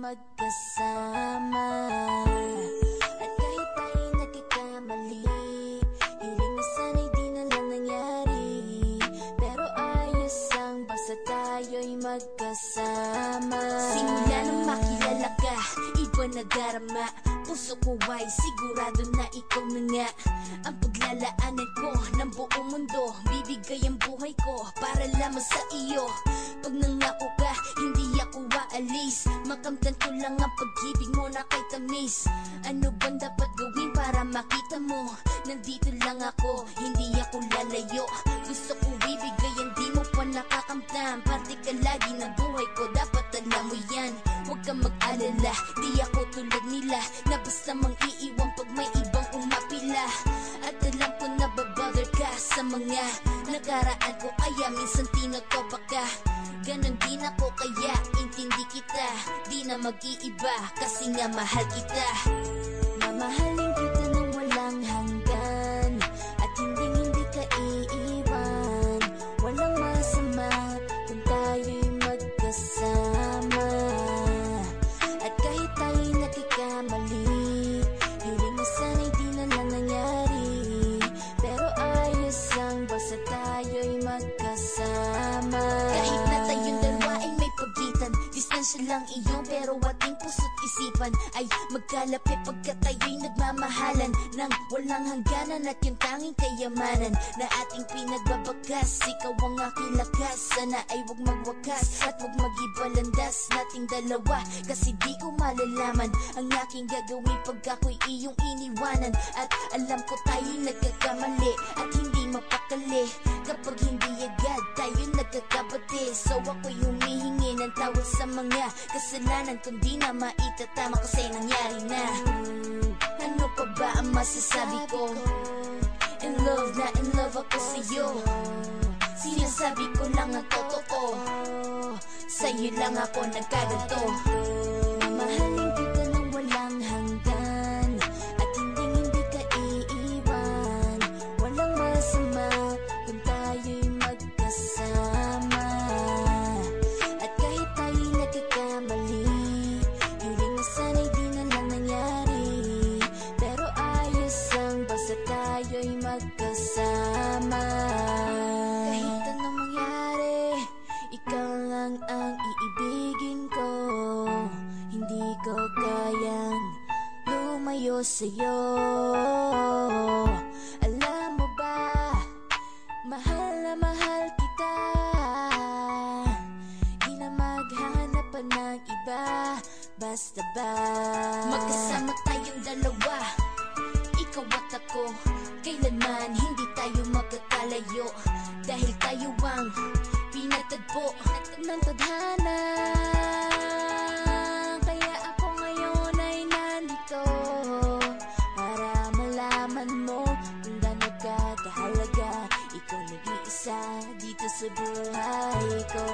magkasama. At kahit tayo'y nagkakamali, hiling na sana'y di na lang nangyari. Pero ayos ang basta tayo'y magkasama. Simula nang makilala ka, iba na darama. Puso ko ay sigurado na ikaw na nga ang paglalaanan ko ng buong mundo. Bibigay ang buhay ko para lamang sa iyo. Pag nangako ka, hindi ako aalis. Makamtan ko lang ang pag-ibig mo na kay tamis. Ano bang dapat gawin para makita mo? Nandito lang ako, hindi ako lalayo. Gusto ko ibigay ang di mo pa nakakamtan. Parte ka lagi ng buhay ko, dapat alam mo yan. Huwag kang mag-alala, di ako tulad nila na basta mang iiwan pag may ibang umapila. At alam ko na babother ka sa mga nakaraan ko, kaya minsan tinatapa ka. Ganon din ako kaya intindi kita, di na mag-iiba kasi nga mahal kita. Mamahalin kita nang walang hanggan, at hindi ka iiwan. Walang masama kung tayo'y magkasama. At kahit tayo'y nagkakamali, hiling na sana'y di na lang nangyari. Pero ayos ang basta tayo'y magkasama. Kahit na tayong dalawa ay may pagitan, distansya lang iyon pero ating puso't isipan ay magkalapit pagkat tayo'y nagmamahalan ng walang hangganan. At yung tanging kayamanan na ating pinagbabagas, ikaw ang aking lakas. Sana ay wag magwakas at wag mag-ibalandas nating dalawa, kasi di ko malalaman ang aking gagawin pag ako'y iyong iniwanan. At alam ko tayo'y nagkakamali at hindi mapakali kapag hindi agad tayo'y nagkakabati. So ako'y humihingi ng tawad sa mga kasalanan kung di na maitatama kasi nangyari na. Ano pa ba ang masasabi ko? In love na in love ako sa'yo. Sinasabi ko lang ang totoo, sa'yo lang ako nagkaganto. Mamahalin kita nang walang hanggan, at hindi ka iiwan. Walang masama kung tayo'y magkasama. At kahit tayo'y nagkakamali, hiling na sana'y di na lang nangyari. Pero ayos ang basta tayo'y magkasama. Kahit anong mangyari, ikaw lang ang iibigin ko. Hindi ko kayang lumayo sa'yo. Alam mo ba, mahal na mahal kita. Di na maghanap pa ng iba, basta ba magkasama tayong dalawa, ikaw at ako. Kailanman hindi tayo magkakalayo, dahil tayo ang pinatagpo ng tadhana. Kaya ako ngayon ay nandito para malaman mo kung gaano ka kahalaga. Ikaw nag-iisa dito sa buhay ko.